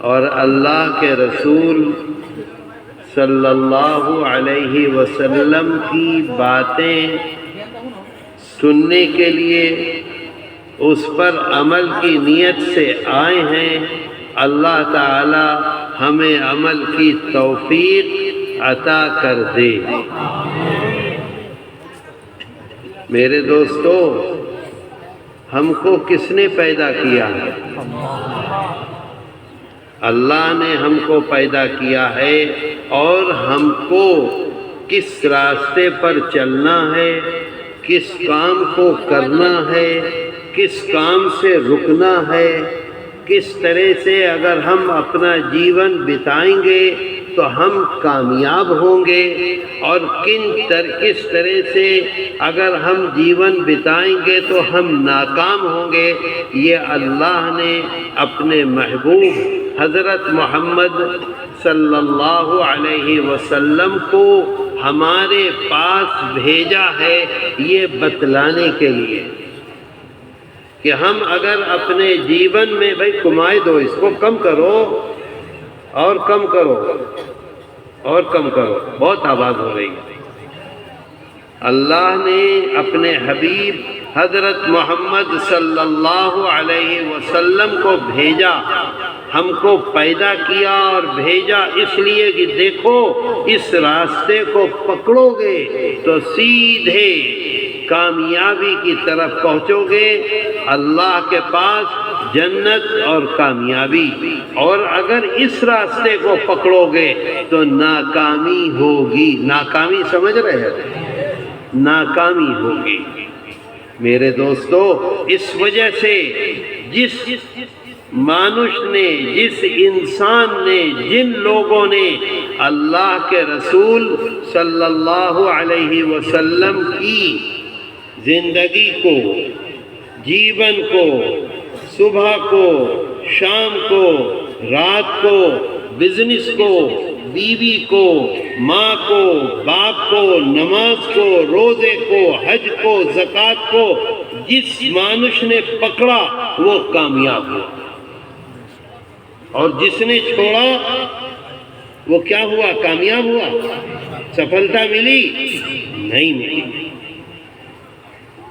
اور اللہ کے رسول صلی اللہ علیہ وسلم کی باتیں سننے کے لیے اس پر عمل کی نیت سے آئے ہیں، اللہ تعالی ہمیں عمل کی توفیق عطا کر دے۔ میرے دوستو، ہم کو کس نے پیدا کیا ہے؟ اللہ نے ہم کو پیدا کیا ہے، اور ہم کو کس راستے پر چلنا ہے، کس کام کو کرنا ہے، کس کام سے رکنا ہے، کس طرح سے اگر ہم اپنا جیون بتائیں گے تو ہم کامیاب ہوں گے، اور کس طرح سے اگر ہم جیون بتائیں گے تو ہم ناکام ہوں گے، یہ اللہ نے اپنے محبوب حضرت محمد صلی اللہ علیہ وسلم کو ہمارے پاس بھیجا ہے، یہ بتلانے کے لیے کہ ہم اگر اپنے جیون میں بھائی کمائے دو، اس کو کم کرو اور کم کرو اور کم کرو، بہت آواز ہو رہی ہے۔ اللہ نے اپنے حبیب حضرت محمد صلی اللہ علیہ وسلم کو بھیجا، ہم کو پیدا کیا اور بھیجا اس لیے کہ دیکھو اس راستے کو پکڑو گے تو سیدھے کامیابی کی طرف پہنچو گے، اللہ کے پاس جنت اور کامیابی، اور اگر اس راستے کو پکڑو گے تو ناکامی ہوگی۔ ناکامی سمجھ رہے ہیں؟ ناکامی ہوگی۔ میرے دوستو، اس وجہ سے جس مانش نے، جس انسان نے، جن لوگوں نے اللہ کے رسول صلی اللہ علیہ وسلم کی زندگی کو، جیون کو، صبح کو، شام کو، رات کو، بزنس کو، بیوی کو، ماں کو، باپ کو، نماز کو، روزے کو، حج کو، زکوٰۃ کو جس مانش نے پکڑا وہ کامیاب ہوا، اور جس نے چھوڑا وہ کیا ہوا؟ کامیاب ہوا؟ سفلتا ملی؟ نہیں ملی۔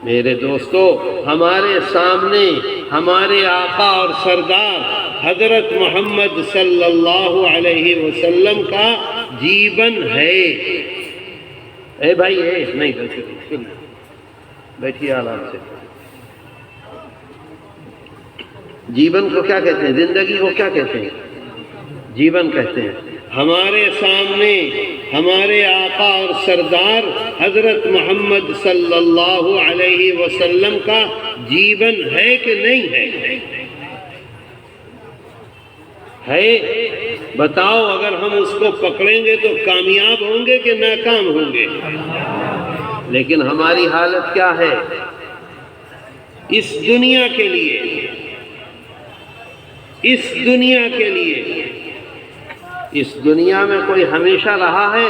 میرے دوستو، ہمارے سامنے ہمارے آقا اور سردار حضرت محمد صلی اللہ علیہ وسلم کا جیون ہے۔ اے بھائی، نہیں بیٹھیے آرام سے۔ جیون کو کیا کہتے ہیں؟ زندگی کو کیا کہتے ہیں؟ جیون کہتے ہیں۔ ہمارے سامنے ہمارے آقا اور سردار حضرت محمد صلی اللہ علیہ وسلم کا جیون ہے کہ نہیں ہے؟ ہے؟ بتاؤ، اگر ہم اس کو پکڑیں گے تو کامیاب ہوں گے کہ ناکام ہوں گے؟ لیکن ہماری حالت کیا ہے؟ اس دنیا کے لیے، اس دنیا کے لیے، اس دنیا میں کوئی ہمیشہ رہا ہے؟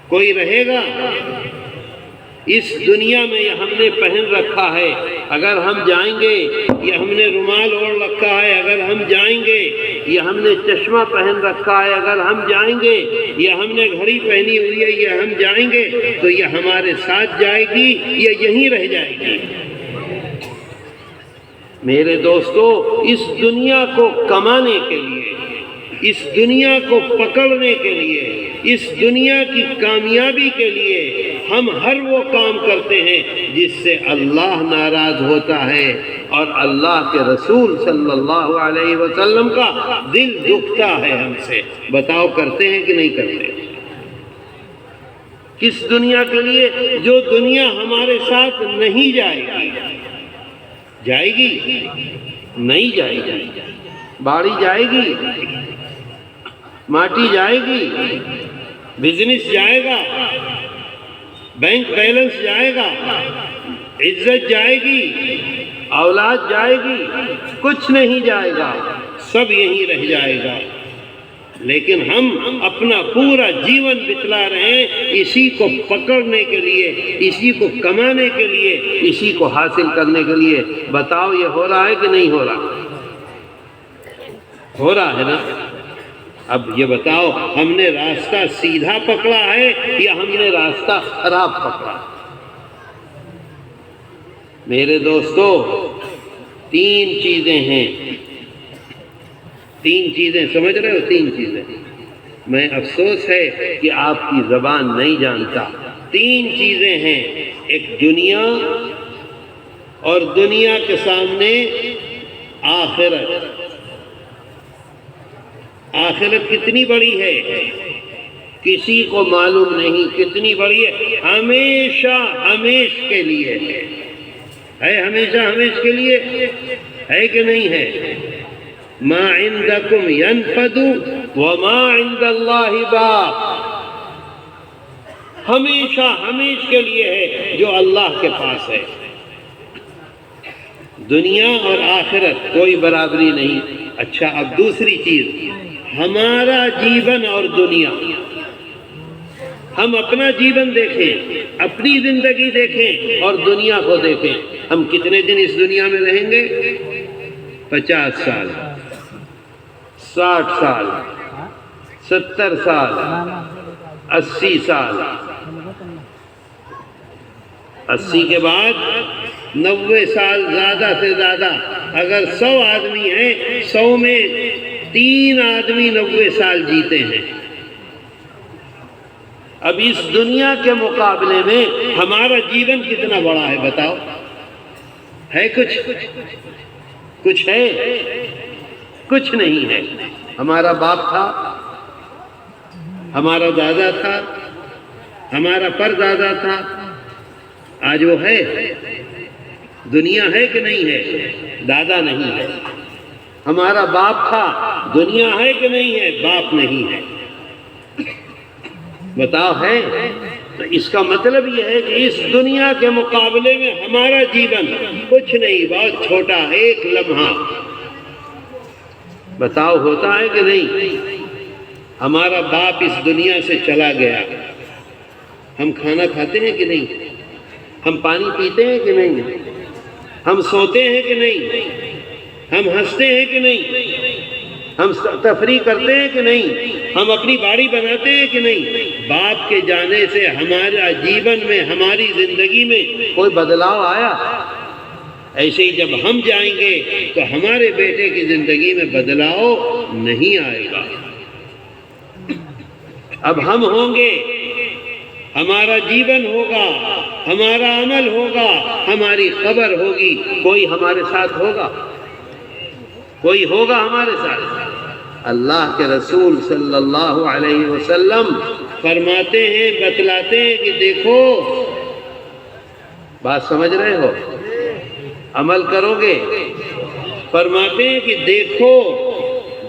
کوئی رہے گا؟ اس دنیا میں یہ ہم نے پہن رکھا ہے، اگر ہم جائیں گے یہ ہم نے رومال اوڑھ رکھا ہے، اگر ہم جائیں گے یہ ہم نے چشمہ پہن رکھا ہے، اگر ہم جائیں گے یہ ہم نے گھڑی پہنی ہوئی ہے، یہ ہم جائیں گے تو یہ ہمارے ساتھ جائے گی یا یہیں رہ جائے گی؟ میرے دوستو، اس دنیا کو کمانے کے لیے، اس دنیا کو پکڑنے کے لیے، اس دنیا کی کامیابی کے لیے ہم ہر وہ کام کرتے ہیں جس سے اللہ ناراض ہوتا ہے اور اللہ کے رسول صلی اللہ علیہ وسلم کا دل دکھتا ہے ہم سے۔ بتاؤ، کرتے ہیں کہ نہیں کرتے؟ کس دنیا کے لیے؟ جو دنیا ہمارے ساتھ نہیں جائے گی۔ جائے گی؟ نہیں جائے گی۔ باڑی جائے گی؟ ماٹی جائے گی؟ بزنس جائے گا؟ بینک بیلنس جائے گا؟ عزت جائے گی؟ اولاد جائے گی؟ کچھ نہیں جائے گا، سب یہیں رہ جائے گا۔ لیکن ہم اپنا پورا جیون بتلا رہے ہیں اسی کو پکڑنے کے لیے، اسی کو کمانے کے لیے، اسی کو حاصل کرنے کے لیے۔ بتاؤ، یہ ہو رہا ہے کہ نہیں ہو رہا؟ ہو رہا ہے نا؟ اب یہ بتاؤ ہم نے راستہ سیدھا پکڑا ہے یا ہم نے راستہ خراب پکڑا؟ میرے دوستو، تین چیزیں ہیں، تین چیزیں سمجھ رہے ہو؟ تین چیزیں، میں افسوس ہے کہ آپ کی زبان نہیں جانتا۔ تین چیزیں ہیں، ایک دنیا، اور دنیا کے سامنے آخرت۔ آخرت کتنی بڑی ہے کسی کو معلوم نہیں، کتنی بڑی ہے، ہمیشہ ہمیش کے لیے ہے، ہمیشہ ہمیش کے لیے ہے کہ نہیں ہے؟ ما عندکم ينفد وما عند اللہ باق، ہمیشہ ہمیش کے لیے ہے جو اللہ کے پاس ہے۔ دنیا اور آخرت کوئی برابری نہیں۔ اچھا، اب دوسری چیز، ہمارا جیون اور دنیا، ہم اپنا جیون دیکھیں، اپنی زندگی دیکھیں اور دنیا کو دیکھیں۔ ہم کتنے دن اس دنیا میں رہیں گے؟ 50 سال، 60 سال، 70 سال، 80 سال، 80 کے بعد 90 سال زیادہ سے زیادہ۔ اگر 100 آدمی ہیں، 100 میں 3 آدمی 90 سال جیتے ہیں۔ اب اس دنیا کے مقابلے میں ہمارا جیون کتنا بڑا ہے بتاؤ؟ ہے کچھ ہے؟ کچھ نہیں ہے۔ ہمارا باپ تھا، ہمارا دادا تھا، ہمارا پردادا تھا، آج وہ ہے؟ دنیا ہے کہ نہیں ہے؟ دادا نہیں ہے۔ ہمارا باپ تھا، دنیا ہے کہ نہیں ہے؟ باپ نہیں ہے۔ بتاؤ ہے؟ تو اس کا مطلب یہ ہے کہ اس دنیا کے مقابلے میں ہمارا جیون کچھ نہیں، بہت چھوٹا، ایک لمحہ۔ بتاؤ ہوتا ہے کہ نہیں؟ ہمارا باپ اس دنیا سے چلا گیا، ہم کھانا کھاتے ہیں کہ نہیں؟ ہم پانی پیتے ہیں کہ نہیں؟ ہم سوتے ہیں کہ نہیں؟ ہم ہنستے ہیں کہ نہیں؟ ہم تفریح کرتے ہیں کہ نہیں؟ ہم اپنی باڑی بناتے ہیں کہ نہیں؟ باپ کے جانے سے ہمارا جیون میں، ہماری زندگی میں کوئی بدلاؤ آیا؟ ایسے ہی جب ہم جائیں گے تو ہمارے بیٹے کی زندگی میں بدلاؤ نہیں آئے گا۔ اب ہم ہوں گے، ہمارا جیون ہوگا، ہمارا عمل ہوگا، ہماری قبر ہوگی، کوئی ہمارے ساتھ ہوگا؟ کوئی ہوگا ہمارے ساتھ؟ اللہ کے رسول صلی اللہ علیہ وسلم فرماتے ہیں، بتلاتے ہیں کہ دیکھو، بات سمجھ رہے ہو؟ عمل کرو گے؟ فرماتے ہیں کہ دیکھو،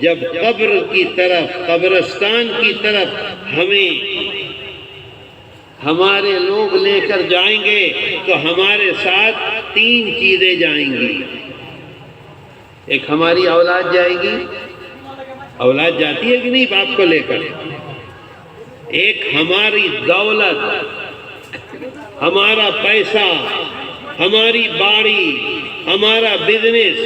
جب قبر کی طرف، قبرستان کی طرف ہمیں ہمارے لوگ لے کر جائیں گے تو ہمارے ساتھ 3 چیزیں جائیں گی۔ ایک ہماری اولاد جائے گی، اولاد جاتی ہے کہ نہیں باپ کو لے کر؟ ایک ہماری دولت، ہمارا پیسہ، ہماری باڑی، ہمارا بزنس،